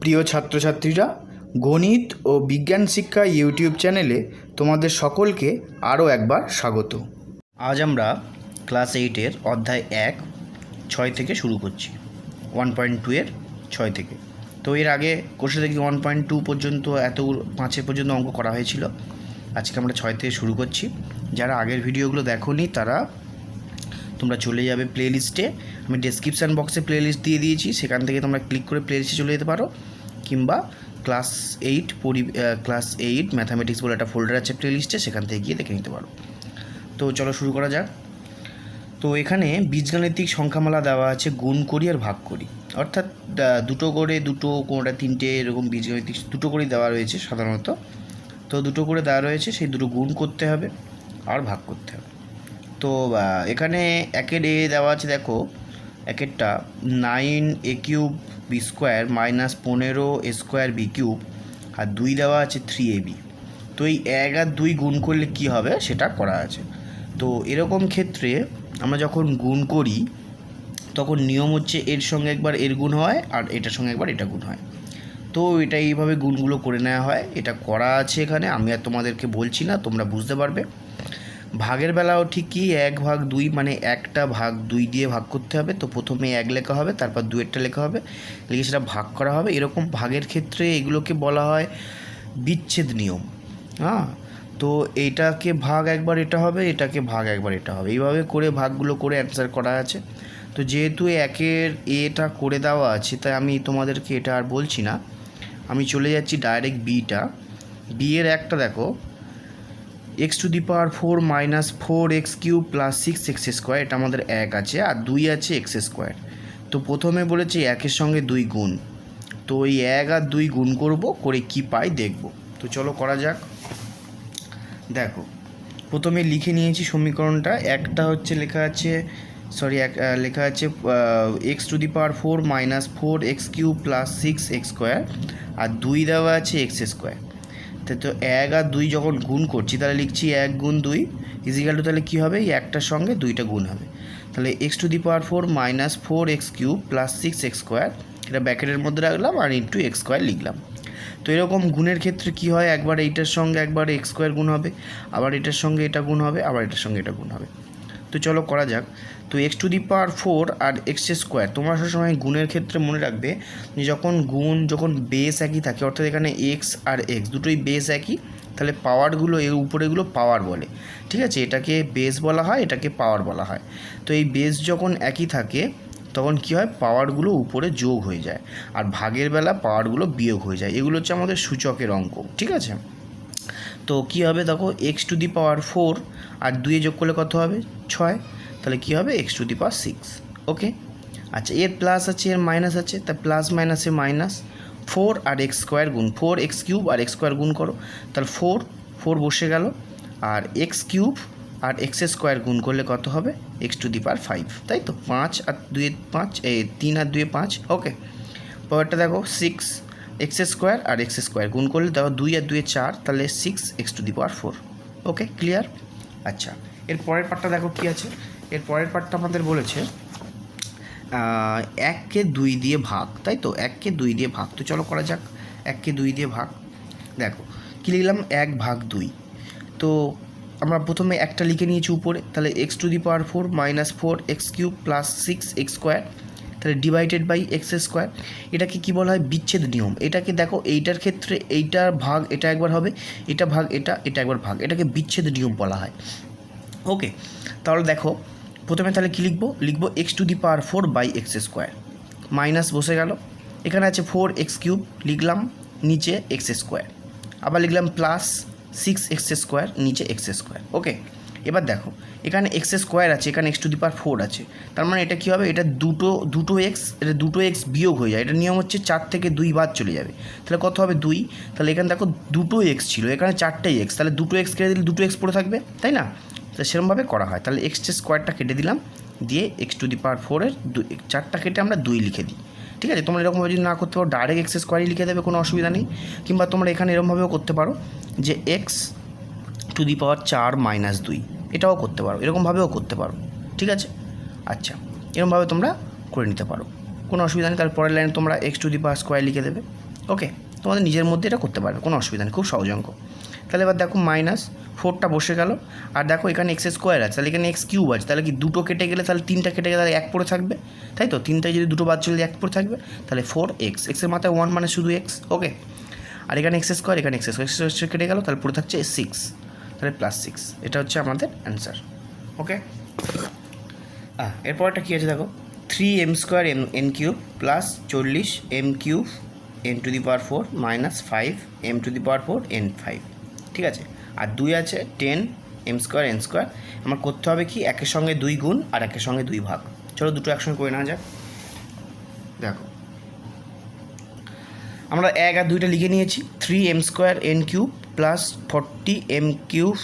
প্রিয় ছাত্রছাত্রীরা, গণিত ও বিজ্ঞান শিক্ষা ইউটিউব চ্যানেলে তোমাদের সকলকে আরও একবার স্বাগত। আজ আমরা ক্লাস 8-এর অধ্যায় 1 6 থেকে শুরু করছি, 1.2 এর 6 থেকে। তো এর আগে কোর্সে দেখি 1.2 পর্যন্ত এতগুলো 5 পর্যন্ত অঙ্ক করা হয়েছিল। আজকে আমরা 6 থেকে শুরু করছি। যারা আগের ভিডিওগুলো দেখোনি তারা তোমরা চলে যাবে প্লেলিস্টে, আমি ডেসক্রিপশান বক্সে প্লেলিস্ট দিয়ে দিয়েছি, সেখান থেকে তোমরা ক্লিক করে প্লেলিস্টে চলে যেতে পারো, কিংবা ক্লাস 8 ম্যাথামেটিক্স বলে একটা ফোল্ডার আছে প্লেলিস্টে, সেখান থেকে গিয়ে দেখে নিতে পারো। তো চলো শুরু করা যাক। তো এখানে বীজগাণিতিক সংখ্যামালা দেওয়া আছে, গুণ করি আর ভাগ করি, অর্থাৎ দুটো করে কোনোটা 3টে এরকম বীজগাণিতিক দুটো করেই দেওয়া রয়েছে সাধারণত। তো দুটো করে দেওয়া রয়েছে, সেই দুটো গুণ করতে হবে আর ভাগ করতে হবে। তো এখানে একের এ দেওয়া আছে, দেখো একেরটা 9a³ b² minus 15a² b³ আর 2 দেওয়া আছে 3ab। তো এই 1 আর 2 গুণ করলে কি হবে সেটা করা আছে। তো এরকম ক্ষেত্রে আমরা যখন গুণ করি তখন নিয়ম হচ্ছে এর সঙ্গে একবার এর গুণ হয় আর এটার সঙ্গে একবার এটা গুণ হয়। তো এটা এইভাবে গুণগুলো করে নেওয়া হয়, এটা করা আছে এখানে, আমি আর তোমাদেরকে বলছি না, তোমরা বুঝতে পারবে। ভাগের বেলাও ঠিকই 1/2 মানে 1/2 দিয়ে ভাগ করতে হবে। তো প্রথমে 1 লেখা হবে, তারপর 2 লেখা হবে, লিখে সেটা ভাগ করা হবে। এরকম ভাগের ক্ষেত্রে এগুলোকে বলা হয় বিচ্ছেদ নিয়ম। তো এইটাকে ভাগ একবার এটা হবে, এটাকে ভাগ একবার এটা হবে, এইভাবে করে ভাগগুলো করে অ্যান্সার করা আছে। তো যেহেতু একের এটা করে দেওয়া আছে, তাই আমি তোমাদেরকে এটা আর বলছি না, আমি চলে যাচ্ছি ডাইরেক্ট বি এর একটা দেখো, x⁴ minus 4x³ plus 6x², এটা আমাদের 1 আছে, আর 2 আছে x²। তো প্রথমে বলেছে 1-এর সঙ্গে 2 গুণ, তো এই 1 আর 2 গুণ করব, করে কি পাই দেখব। তো চলো করা যাক। দেখো প্রথমে লিখে নিয়েছি সমীকরণটা, একটা হচ্ছে লেখা আছে x⁴ minus 4x³ plus 6x² আর 2 দেওয়া আছে x²। তো 1 আর 2 যখন গুণ করছি তাহলে লিখছি 1 গুণ 2 ইজিক্যাল টু, তাহলে কী হবে, এই একটার সঙ্গে 2টা গুণ হবে, তাহলে x⁴ minus 4x³ plus 6x², এটা ব্র্যাকেটের মধ্যে রাখলাম আর ইন্টু x² লিখলাম। তো এরকম গুণের ক্ষেত্রে কি হয়, একবার এইটার সঙ্গে একবার x² গুণ হবে, আবার এটার সঙ্গে এটা গুণ হবে, আবার এটার সঙ্গে এটা গুণ হবে। তো চলো করা যাক। তো x⁴ আর x², তোমরা সবসময় গুণের ক্ষেত্রে মনে রাখবে যে যখন বেস একই থাকে, অর্থাৎ এখানে x আর x দুটোই বেস একই, তাহলে পাওয়ারগুলো এর উপরেগুলো পাওয়ার বলে, ঠিক আছে, এটাকে বেস বলা হয়, এটাকে পাওয়ার বলা হয়। তো এই বেস যখন একই থাকে তখন কি হয়, পাওয়ারগুলো উপরে যোগ হয়ে যায়, আর ভাগের বেলা পাওয়ারগুলো বিয়োগ হয়ে যায়। এগুলো হচ্ছে আমাদের সূচকের অঙ্ক, ঠিক আছে। তো কী হবে দেখো, x⁴ আর 2 যোগ করলে কত হবে, 6, তাহলে কী হবে x⁶। ওকে, আচ্ছা, এর প্লাস আছে এর মাইনাস আছে, তা প্লাস মাইনাসে মাইনাস, 4 আর x² গুণ, 4x³ আর x² গুণ করো, তাহলে 4 বসে গেল, আর x³ আর x² গুণ করলে কত হবে x⁵, তাই তো, 5 আর 2 5, 3 আর 2 5। ওকে, পরেরটা দেখো 6x² আর x² গুণ করলে দেখো 2 আর 2 4, তাহলে 6x⁴। ওকে, ক্লিয়ার। আচ্ছা, এর পরের পার্টটা দেখো কী আছে, এর পরের পার্টটা আমাদের বলেছে 1কে 2 দিয়ে ভাগ, তাই তো, 1কে 2 দিয়ে ভাগ। তো চলো করা যাক, 1কে 2 দিয়ে ভাগ। দেখো কী লিখলাম, 1/2। তো আমরা প্রথমে একটা লিখে নিয়েছি উপরে, তাহলে x⁴ minus 4x³ plus 6x², তাহলে ডিভাইডেড বাই x²। এটাকে কী বলা হয়, বিচ্ছেদ নিয়ম। এটাকে দেখো, এইটার ক্ষেত্রে এইটার ভাগ এটা একবার হবে, এটা ভাগ এটা একবার ভাগ, এটাকে বিচ্ছেদ নিয়ম বলা হয়। ওকে, তাহলে দেখো প্রথমে তাহলে কী লিখবো x⁴ বাই x², মাইনাস বসে গেল, এখানে আছে 4x³ লিখলাম, নিচে x², আবার লিখলাম প্লাস 6x² নিচে x²। ওকে, এবার দেখো এখানে x² আছে, এখানে x⁴ আছে, তার মানে এটা কী হবে, এটা দুটো x বিয়োগ হয়ে যায়। এটা নিয়ম হচ্ছে 4 থেকে 2 বাদ চলে যাবে, তাহলে কত হবে 2। তাহলে এখানে দেখো দুটো x ছিল, এখানে 4টে x, তাহলে দুটো x কেটে দিলে দুটো x পড়ে থাকবে, তাই না। তো সেরকমভাবে করা হয়, তাহলে x² কেটে দিলাম, দিয়ে x⁴ এর 4টা কেটে আমরা 2 লিখে দিই, ঠিক আছে। তোমরা এরকমভাবে যদি না করতে পারো ডাইরেক্ট x² লিখে দেবে, কোনো অসুবিধা নেই, কিংবা তোমরা এখানে এরকমভাবেও করতে পারো যে x⁴ মাইনাস 2, এটাও করতে পারো, এরকমভাবেও করতে পারো, ঠিক আছে। আচ্ছা, এরকমভাবে তোমরা করে নিতে পারো, কোনো অসুবিধা নেই। তার পরের লাইনে তোমরা x² লিখে দেবে, ওকে, তোমাদের নিজের মধ্যে এটা করতে পারবে, কোনো অসুবিধা নেই, খুব সহজ অঙ্ক। তাহলে এবার দেখো মাইনাস 4টা বসে গেল, আর দেখো এখানে এক্স স্কোয়ার আছে, তাহলে এখানে এক্স কিউব আছে, তাহলে কি দুটো কেটে গেলে তাহলে 3টা কেটে গেলে তাহলে 1 পড়ে থাকবে, তাই তো? 3টায় যদি দুটো বাদ চলে 1 পড়ে থাকবে, তাহলে 4x, এক্সের মাথায় 1 মানে শুধু এক্স। ওকে, আর এখানে এক্স স্কোয়ার, এখানে এক্স স্কোয়ার কেটে গেল, তাহলে পড়ে থাকছে 6, তাহলে +6। এটা হচ্ছে আমাদের অ্যান্সার। ওকে, এরপরটা কী আছে দেখো, 3m² n³ plus 40m³ n⁴ minus 5m⁴ n5, ঠিক আছে। আর 2 আছে 10m² n²। আমার করতে হবে কি, একের সঙ্গে 2 গুণ আর একের সঙ্গে 2 ভাগ। চলো দুটো একসঙ্গে করে নেওয়া যাক। দেখো আমরা 1 আর 2টা লিখে নিয়েছি, 3m² n³ plus 40m³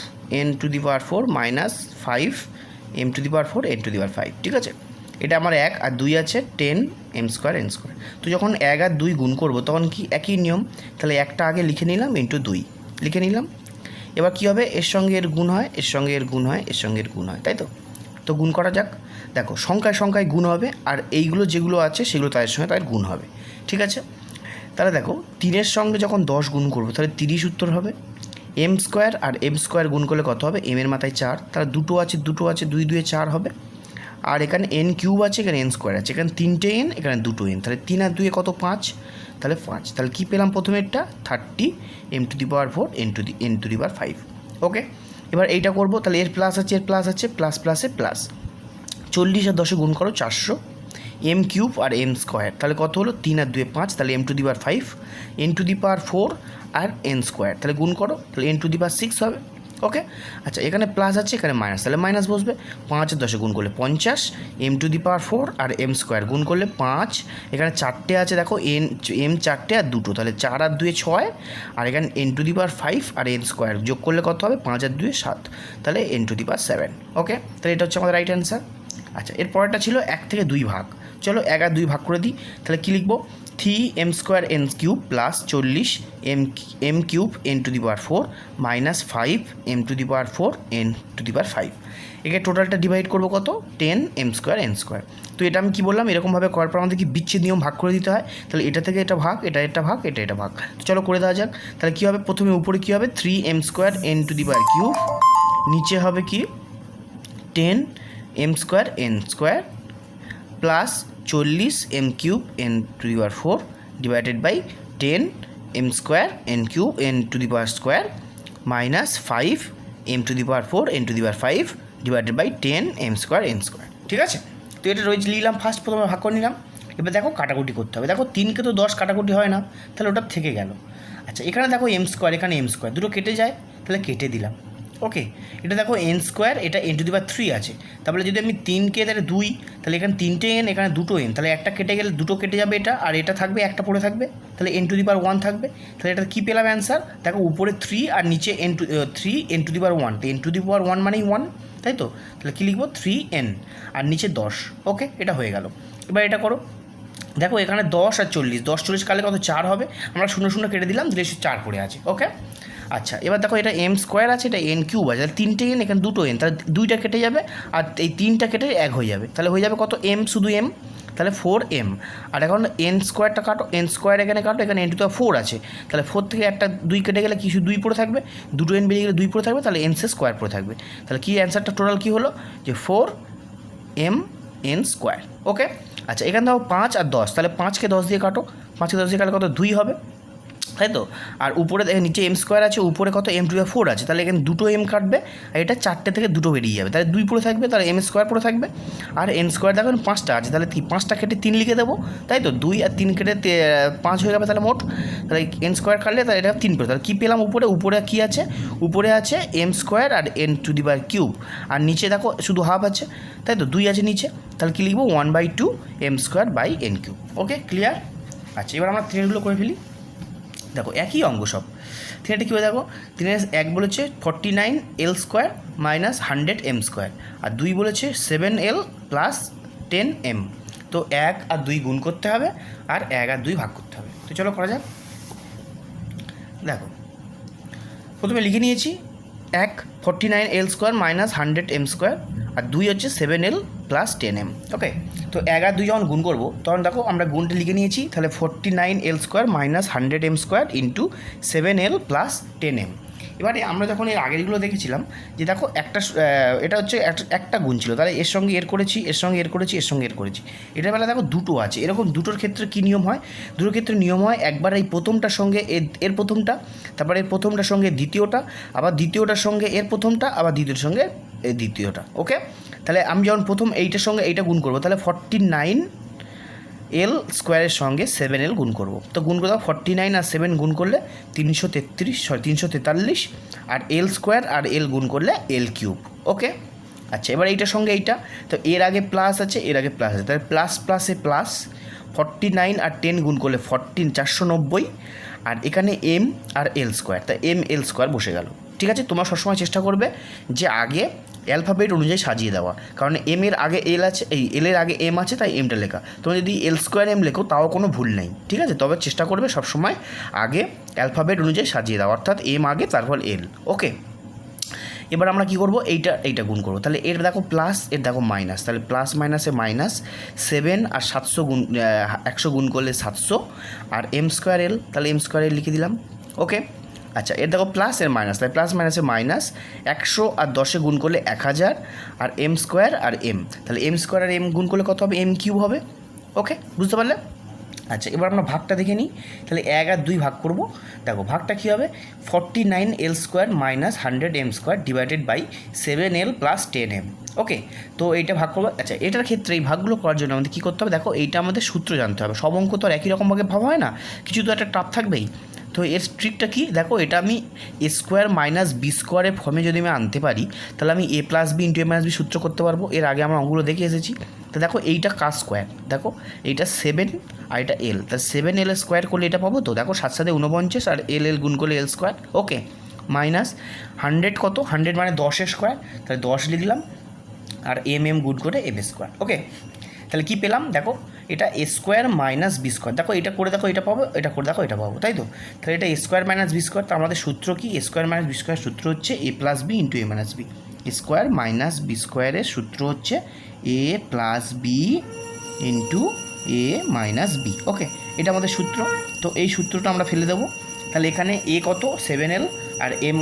n⁴ minus 5m⁴ n⁵, ঠিক আছে। এটা আমার 1 আর 2 আছে 10m² n²। তো যখন 1 আর 2 গুণ করবো তখন কি একই নিয়ম, তাহলে একটা আগে লিখে নিলাম, ইন্টু 2 লিখে নিলাম। এবার কী হবে, এর সঙ্গে এর গুণ হয়, এর সঙ্গে এর গুণ হয়, এর সঙ্গে এর গুণ হয়, তাই তো? তো গুণ করা যাক। দেখো সংখ্যায় সংখ্যায় গুণ হবে, আর এইগুলো যেগুলো আছে সেগুলো তাদের সঙ্গে তাদের গুণ হবে, ঠিক আছে। তাহলে দেখো 3-এর সঙ্গে যখন 10 গুণ করবো তাহলে 30 উত্তর হবে। m² আর m² গুণ করলে কত হবে, m এর মাথায় 4, তাহলে দুটো আছে 2 2 4 হবে। আর এখানে n³ আছে, এখানে n² আছে, এখানে 3টে n, এখানে 2টো n, তাহলে 3 আর 2 কত, 5, তাহলে 5। তাহলে কী পেলাম প্রথমেরটা, 30m⁴ n⁵। ওকে, এবার এইটা করবো, তাহলে এর প্লাস আছে, এর প্লাস আছে, প্লাস প্লাসে প্লাস। 40 আর 10 গুণ করো 400, m³ আর m², তাহলে কত হলো, 3 আর 2 5, তাহলে m⁵, n⁴ আর n², তাহলে গুণ করো, তাহলে n⁵ হবে। ওকে, আচ্ছা এখানে প্লাস আছে, এখানে মাইনাস, তাহলে মাইনাস বসবে। 5 আর 10 গুণ করলে 50, m⁴ আর m² গুণ করলে 5, এখানে 4টে আছে দেখো, m 4টে আর 2টো, তাহলে 4 আর 2 6, আর এখানে n⁵ আর n² যোগ করলে কত হবে, 5 আর 2 7, তাহলে n⁵। ওকে, তাহলে এটা হচ্ছে আমাদের রাইট অ্যান্সার। আচ্ছা এর পরেরটা ছিল 1 থেকে 2 ভাগ। চলো 1 আর 2 ভাগ করে দিই, তাহলে কী লিখবো, 3m² n³ plus 40m³ n⁴ minus 5m⁴ n⁵। একে টোটালটা ডিভাইড করবো কত, 10m² n²। তো এটা আমি কী বললাম, এরকমভাবে করার পর আমাদের কি বিচ্ছেদ নিয়ম ভাগ করে দিতে হয়, তাহলে এটা থেকে এটা ভাগ, এটা এটা ভাগ, এটা এটা ভাগ। তো চলো করে দেওয়া যাক। তাহলে কী হবে, প্রথমে উপরে কী হবে, 3m² n⁵, নিচে হবে কি 10m² n² plus 40m³ n⁴ divided by 10m² n³ minus 5m⁴ n⁵ divided by 10m² n², ঠিক আছে। তো এটা রয়েছে লিখলাম, ফার্স্ট প্রথমে ভাগ করে নিলাম। এবার দেখো কাটাকুটি করতে হবে। দেখো 3কে তো 10 কাটাকুটি হয় না, তাহলে ওটা থেকে গেল। আচ্ছা এখানে দেখো m², এখানে m², দুটো কেটে যায়, তাহলে কেটে দিলাম। ওকে, এটা দেখো n², এটা n⁵ আছে, তারপরে যদি আমি 3কে তাহলে 2, তাহলে এখানে 3টে n, এখানে 2টো n, তাহলে একটা কেটে গেলে দুটো কেটে যাবে এটা, আর এটা থাকবে, একটা পড়ে থাকবে, তাহলে n⁴ থাকবে। তাহলে এটা কী পেলাম অ্যান্সার, দেখো উপরে 3 আর নিচে 3 n⁴ তো n⁴ মানেই 1, তাই তো? তাহলে কী লিখবো, 3n আর নিচে 10। ওকে, এটা হয়ে গেল। এবার এটা করো, দেখো এখানে 10 আর 40, 10 40 কালে কত, 4 হবে, আমরা 0 0 কেটে দিলাম, দিলে 4 পড়ে আছে। ওকে, আচ্ছা এবার দেখো এটা m² আছে, এটা n³ আছে, তাহলে 3টে n, এখানে 2টো n, তাহলে 2টা কেটে যাবে, আর এই 3টা কেটে 1 হয়ে যাবে, তাহলে হয়ে যাবে কত, m শুধু m, তাহলে 4m। আর এখন n² কাটো, n² এখানে কাটো, এখানে n⁴ আছে, তাহলে 4 থেকে একটা 2 কেটে গেলে কিছু 2 পড়ে থাকবে, দুটো n বেরিয়ে গেলে 2 পড়ে থাকবে, তাহলে n² পড়ে থাকবে। তাহলে কি অ্যান্সারটা টোটাল কী হলো, যে 4mn²। ওকে, আচ্ছা এখানে দেখো 5 আর 10, তাহলে 5কে 10 দিয়ে কাটো, 5কে 10 দিয়ে কাটলে কত, 2 হবে, তাই তো? আর উপরে নিচে m² আছে, উপরে কত, m⁴ আছে, তাহলে এখানে দুটো m কাটবে, আর এটা 4টে থেকে দুটো বেরিয়ে যাবে, তাহলে 2 পড়ে থাকবে, তাহলে m² পড়ে থাকবে। আর n² দেখো 5টা আছে, তাহলে 5টা কেটে 3 লিখে দেবো, তাই তো? 2 আর 3 কেটে 5 হয়ে যাবে, তাহলে মোট, তাহলে n² কাটলে তাহলে এটা 3 পড়ে, তাহলে কী পেলাম, উপরে কী আছে, উপরে আছে m² আর n⁵, আর নিচে দেখো শুধু হাফ আছে, তাই তো? 2 আছে নিচে, তাহলে কী লিখবো, 1/2 m²/n³। ওকে, ক্লিয়ার? আচ্ছা এবার আমরা ট্রেনগুলো করে ফেলি। দেখো একই অঙ্গ সব, থ্রিটা কী হবে, দেখো 3 বলেছে 49l² মাইনাস 100m², আর 2 বলেছে 7l প্লাস 10m। তো 1 আর 2 গুণ করতে হবে, আর 1 আর 2 ভাগ করতে হবে। তো চলো করা যাক। দেখো প্রথমে লিখে নিয়েছি 1 49l² মাইনাস 100m², আর 2 হচ্ছে 7L প্লাস 10M। ওকে, তো 1 আর 2 যখন গুণ করবো তখন দেখো আমরা গুণটা লিখে নিয়েছি, তাহলে 49L square minus 100M square into 7L plus 10M। এবারে আমরা যখন এর আগেরগুলো দেখেছিলাম যে দেখো এটা হচ্ছে একটা গুণ ছিল, তাহলে এর সঙ্গে এর করেছি, এর সঙ্গে এর করেছি, এর সঙ্গে এর করেছি। এটার বেলা দেখো দুটো আছে, এরকম দুটোর ক্ষেত্রে কী নিয়ম হয়, দুটোর ক্ষেত্রে নিয়ম হয় একবার এই প্রথমটার সঙ্গে এর প্রথমটা, তারপরে এর প্রথমটার সঙ্গে দ্বিতীয়টা, আবার দ্বিতীয়টার সঙ্গে এর প্রথমটা, আবার দ্বিতীয়টার সঙ্গে এর দ্বিতীয়টা। ওকে, তাহলে আমি যখন প্রথম এইটার সঙ্গে এইটা গুণ করবো, তাহলে 49L স্কোয়ারের সঙ্গে 7L গুণ করবো। তো গুণ করে দাও, 49 আর 7 গুণ করলে 343 আর L স্কোয়ার আর L গুণ করলে L কিউব। ওকে, আচ্ছা, এবার এইটার সঙ্গে এইটা, তো এর আগে প্লাস আছে, এর আগে প্লাস আছে, তাহলে প্লাস প্লাসে প্লাস, 49 আর 10 গুণ করলে 490 আর এখানে M আর L স্কোয়ার, তাই ML স্কোয়ার বসে গেল। ঠিক আছে, তোমরা সবসময় চেষ্টা করবে যে আগে অ্যালফাবেট অনুযায়ী সাজিয়ে দেওয়া, কারণ এম এর আগে এল আছে, এই এল এর আগে এম আছে, তাই এমটা লেখা। তোমরা যদি L স্কোয়ার M লেখো তাও কোনো ভুল নেই। ঠিক আছে, তবে চেষ্টা করবে সবসময় আগে অ্যালফাবেট অনুযায়ী সাজিয়ে দেওয়া, অর্থাৎ এম আগে তারপর L। ওকে, এবার আমরা কী করবো, এইটা গুণ করবো, তাহলে এর দেখো প্লাস, এর দেখো মাইনাস, তাহলে প্লাস মাইনাসে মাইনাস, 7 আর 700 গুণ 100 গুণ করলে 700 আর M স্কোয়ার L, তাহলে M স্কোয়ার L লিখে দিলাম। ওকে, আচ্ছা, এর দেখো প্লাস এর মাইনাস, তাহলে প্লাস মাইনাসে মাইনাস, 100 আর 10 গুণ করলে 1000 আর M স্কোয়ার আর M, তাহলে M স্কোয়ার আর M গুণ করলে কত হবে, M কিউব হবে। ওকে, বুঝতে পারলে? আচ্ছা, এবার আমরা ভাগটা দেখে নিই, তাহলে 1 আর 2 ভাগ করব। দেখো ভাগটা কী হবে, 49L square minus 100M square divided by 7L plus 10M। Okay, তো এইটা ভাগ করবো। আচ্ছা, এটার ক্ষেত্রে এই ভাগগুলো করার জন্য আমাদের কী করতে হবে, দেখো এইটা আমাদের সূত্র জানতে হবে। সব অঙ্ক তো আর একই রকমভাবে ভাবা হয় না, কিছু তো একটা টাপ থাকবেই। তো এর ট্রিকটা কি, দেখো এটা আমি এ স্কোয়ার মাইনাস বি স্কোয়ারের ফর্মে যদি আমি আনতে পারি, তাহলে আমি A plus B into A minus b সূত্র করতে পারবো। এর আগে আমরা অঙ্কগুলো দেখে এসেছি। তো দেখো এইটা কার স্কোয়ার, দেখো এইটা 7 আর এটা L, তাহলে 7L স্কোয়ার করলে এটা পাবো। তো দেখো 7 7 49 আর L গুণ করলে L স্কোয়ার। ওকে, মাইনাস 100 কত, 100 মানে 10 স্কোয়ার, তাহলে 10 লিখলাম আর M গুণ করে M স্কোয়ার। ওকে, তাহলে কী পেলাম, দেখো এটা A square minus B square, দেখো এটা করে দেখো এটা পাবো, এটা করে দেখো এটা পাবো, তাই তো? তাহলে এটা A square minus B square, তো আমাদের সূত্র কি, A square minus B square সূত্র হচ্ছে A plus B into A minus B. A square minus B স্কোয়ারের সূত্র হচ্ছে A plus B into A minus B. Okay, এটা আমাদের সূত্র। তো এই সূত্রটা আমরা ফেলে দেবো। তাহলে এখানে A কত 7L আর M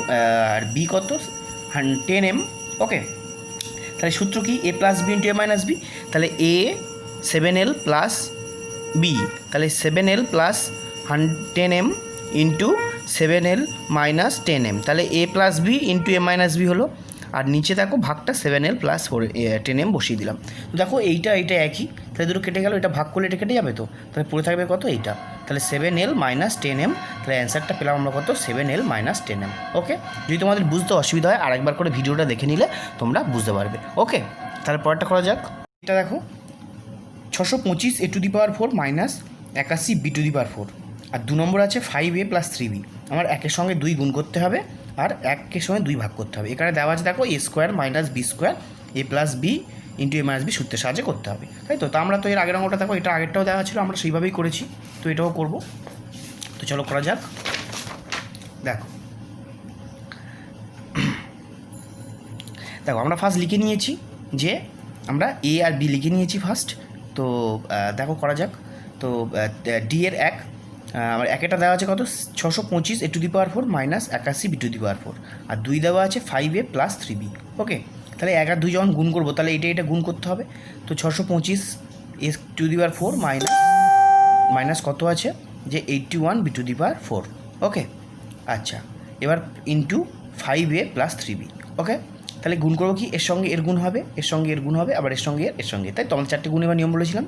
আর B কত 10M। ওকে, তাহলে সূত্র কি, A plus B into A minus b, তাহলে A 7L প্লাস বি, তাহলে 7L plus 10M into 7L minus 10M, তাহলে A plus B into A minus b হলো। আর নিচে দেখো ভাগটা 7L প্লাস 10M বসিয়ে দিলাম। তো দেখো এইটা একই, তাহলে দুটো কেটে গেল, এটা ভাগ করলে এটা কেটে যাবে, তো তাহলে পড়ে থাকবে কত, এইটা, তাহলে 7L মাইনাস 10M, তাহলে অ্যান্সারটা পেলাম আমরা কত, 7L মাইনাস 10M। ওকে, যদি তোমাদের বুঝতে অসুবিধা হয় আরেকবার করে ভিডিওটা দেখে নিলে তোমরা বুঝতে পারবে। ওকে, তাহলে পরেরটা করা যাক। এটা দেখো 625 A to the power 4 minus 81 B to the power 4, আর 2 নম্বর আছে 5A প্লাস 3B। আমার একের সঙ্গে 2 গুণ করতে হবে আর একের সঙ্গে 2 ভাগ করতে হবে। এখানে দেওয়া আছে দেখো A square minus B square A plus B into A minus b সূত্রের সাহায্যে করতে হবে, তাই তো? তো আমরা তো এর আগের অঙ্কটা দেখো, এটা আগেরটাও দেওয়া ছিল, আমরা সেইভাবেই করেছি, তো এটাও করব। তো চলো করা যাক। দেখো দেখো আমরা ফার্স্ট লিখে নিয়েছি যে আমরা A আর B লিখে নিয়েছি ফার্স্ট। তো দেখো করা যাক। তো ডি এর আমার একেটা দেওয়া আছে কত, 625 A to the power 4 minus 81 B to the power 4, আর 2 দেওয়া আছে 5A প্লাস 3B। ওকে, তাহলে 1 আর 2 যখন গুণ করবো তাহলে এটা গুণ করতে হবে। তো 625 A to the power 4 minus কত আছে যে 81 B টু দি পাওয়ার 4। ওকে, আচ্ছা, এবার ইন্টু 5A প্লাস 3B। ওকে, তাহলে গুণ করবো কি, এর সঙ্গে এর গুণ হবে, এর সঙ্গে এর গুণ হবে, আবার এর সঙ্গে এর সঙ্গে, তাই তো? আমাদের 4টে গুণ এবার নিয়ম বলেছিলাম।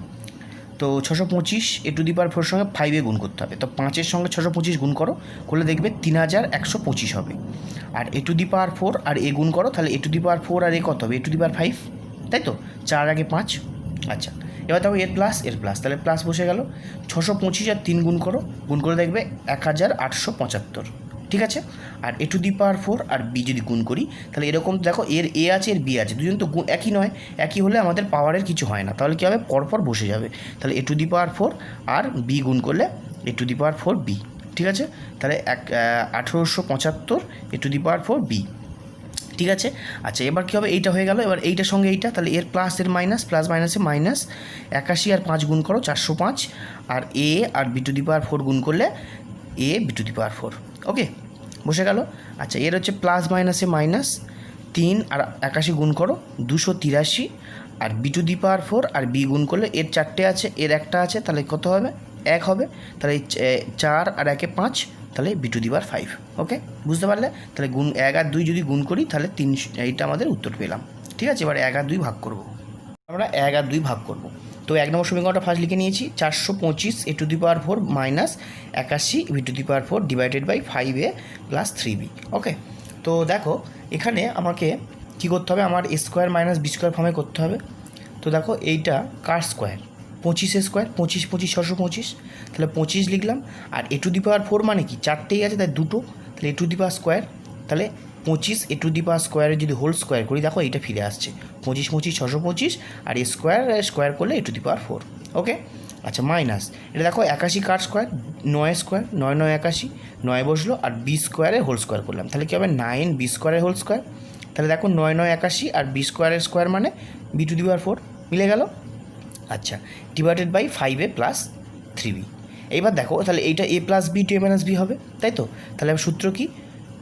তো 625 A টু দি পাওয়ার 4 সঙ্গে 5A গুণ করতে হবে। তো 5-এর সঙ্গে 625 গুণ করলে দেখবে 3125 হবে। আর A টু দি পাওয়ার 4 আর A গুণ করো, তাহলে A টু দি পাওয়ার 4 আর A কত হবে, A টু দি পাওয়ার 5, তাই তো? 4 আগে 5। আচ্ছা, এবার দেখো এর প্লাস, তাহলে প্লাস বসে গেল। 625 আর 3 গুণ করে দেখবে 1875, ঠিক আছে? আর A টু দি পাওয়ার 4 আর B যদি গুণ করি তাহলে এরকম দেখো, এর A আছে এর B আছে, দুজন তো গুণ একই নয়, একই হলে আমাদের পাওয়ারের কিছু হয় না, তাহলে কী হবে, পরপর বসে যাবে। তাহলে A টু দি পাওয়ার 4 আর B গুণ করলে A to the power 4 B, ঠিক আছে? তাহলে 1875 A to the power 4 B। ঠিক আছে। আচ্ছা এবার কী হবে, এইটা হয়ে গেল, এবার এইটার সঙ্গে এইটা, তাহলে এর প্লাস এর মাইনাস, প্লাস মাইনাসে মাইনাস 81 আর 5 গুণ করো 405, আর এ আর বি টু দি পাওয়ার 4 গুণ করলে A B to the power 4। ওকে, বসে গেল। আচ্ছা এর হচ্ছে প্লাস মাইনাসে মাইনাস 3 আর 81 গুণ করো 283, আর বি টু দি পাওয়ার 4 আর বি গুণ করলে এর 4টে আছে, এর একটা আছে, তাহলে কত হবে 1 হবে, তাহলে 4 আর 1 5, তাহলে বি টু দি পাওয়ার 5। ওকে, বুঝতে পারলে? তাহলে গুণ 1 আর 2 যদি গুণ করি তাহলে 3, এইটা আমাদের উত্তর পেলাম। ঠিক আছে, এবার 1 আর 2 ভাগ করব, আমরা 1 আর 2 ভাগ করব। তো 1 নম্বর সমীকরণটা ফার্স্ট লিখে নিয়েছি, 425 A to the power 4 minus 81 B to the power 4 divided by 5a plus 3b। Okay, তো দেখো এখানে আমাকে কী করতে হবে, আমার A square minus B square ফর্মে করতে হবে। তো দেখো এইটা কার স্কোয়ার, 25 স্কোয়ার, 25 25 625, তাহলে 25 লিখলাম। আর এ টু দি পাওয়ার 4 মানে কি, 4টেই আছে তাই 2টো, তাহলে এ টু দি পাওয়ার স্কোয়ার, তাহলে 25 এ টু দি পাওয়ার স্কোয়ারে যদি হোল স্কোয়ার করি, দেখো এইটা ফিরে আসছে 25 25 625, আর এ স্কোয়ার করলে এ টু দি পাওয়ার 4। ওকে, আচ্ছা মাইনাস এটা দেখো 81 কার স্কোয়ার, 9 স্কোয়ার, 9 9 81, 9 বসলো, আর বি স্কোয়ারে হোল স্কোয়ার করলাম, তাহলে কী হবে 9 বি স্কোয়ারের হোল স্কোয়ার, তাহলে দেখো 9 9 81 আর বি স্কোয়ারের স্কোয়ার মানে বি টু দি পাওয়ার 4, মিলে গেল। আচ্ছা divided by 5a plus 3b। এইবার দেখো তাহলে এইটা a plus b to a minus b হবে, তাই তো? তাহলে সূত্র কি,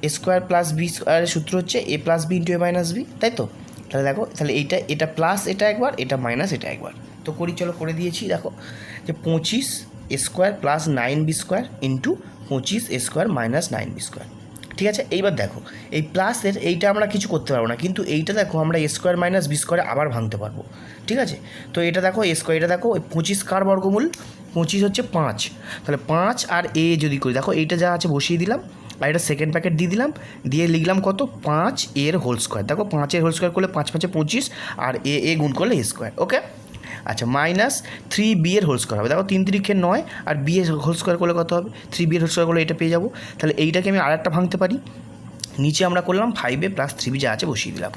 এ স্কোয়ার প্লাস বি স্কোয়ারের সূত্র হচ্ছে a plus B into a minus b, তাই তো? তাহলে দেখো তাহলে এটা প্লাস এটা একবার, এটা মাইনাস এটা একবার, তো করি, চলো করে দিয়েছি। দেখো যে 25 A square plus 9b square into 25 A square minus 9b square. ঠিক আছে, এইবার দেখো এই প্লাসের এইটা আমরা কিছু করতে পারবো না, কিন্তু এইটা দেখো আমরা এ স্কোয়ার মাইনাস বি স্কোয়ারে আবার ভাঙতে পারবো। ঠিক আছে, তো এটা দেখো এ স্কোয়ার, এটা দেখো 25 কার বর্গমূল, 25 হচ্ছে 5, তাহলে 5 আর এ যদি করি, দেখো এইটা যা আছে বসিয়ে দিলাম, আর এটা সেকেন্ড প্যাকেট দিয়ে দিলাম, দিয়ে লিখলাম কত 5 এর হোল স্কোয়ার, দেখো 5 এর হোল স্কোয়ার করলে 5 5 25, আর এ গুণ করলে এ স্কোয়ার। ওকে, আচ্ছা মাইনাস 3b এর হোল স্কোয়ার হবে, দেখো 3 3 9, আর বি এর হোল স্কোয়ার করলে কত হবে, 3b এর হোল স্কোয়ার করলে এটা পেয়ে যাবো। তাহলে এইটাকে আমি আর একটা ভাঙতে পারি, নিচে আমরা করলাম 5a প্লাস 3b যা আছে বসিয়ে দিলাম।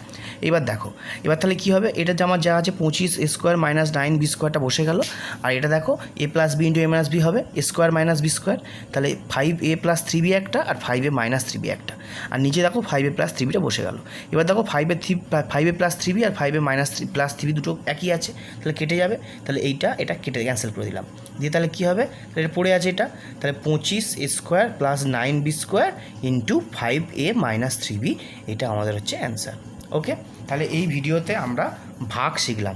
এবার দেখো এবার তাহলে কী হবে, এটা আমার যা আছে 25 এ স্কোয়ার মাইনাস 9b স্কোয়ারটা বসে গেল, আর এটা দেখো a plus B into a minus b হবে, a square minus B square, তাহলে 5a প্লাস 3b একটা, আর 5a মাইনাস 3b একটা, আর নিচে দেখো 5a প্লাস 3bটা বসে গেল। এবার দেখো 5a প্লাস 3b আর 5a মাইনাস প্লাস 3b দুটো একই আছে, তাহলে কেটে যাবে, তাহলে এটা কেটে ক্যান্সেল করে দিলাম, দিয়ে তাহলে কী হবে, তাহলে এটা পড়ে আছে এটা, তাহলে 25 A square plus 9b square into 5a minus 3b, এটা আমাদের হচ্ছে অ্যান্সার। ওকে, তাহলে এই ভিডিওতে আমরা ভাগ শিখলাম,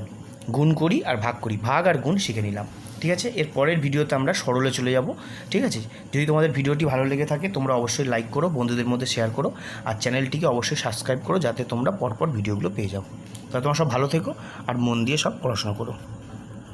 গুণ করি আর ভাগ করি, ভাগ আর গুণ শিখে নিলাম। ঠিক আছে, এর পরের ভিডিওতে আমরা সরলে চলে যাব। ঠিক আছে, যদি তোমাদের ভিডিওটি ভালো লেগে থাকে তোমরা অবশ্যই লাইক করো, বন্ধুদের মধ্যে শেয়ার করো, আর চ্যানেলটিকে অবশ্যই সাবস্ক্রাইব করো, যাতে তোমরা পরপর ভিডিওগুলো পেয়ে যাও। তাহলে তোমরা সব ভালো থেকো আর মন দিয়ে সব পড়াশোনা করো।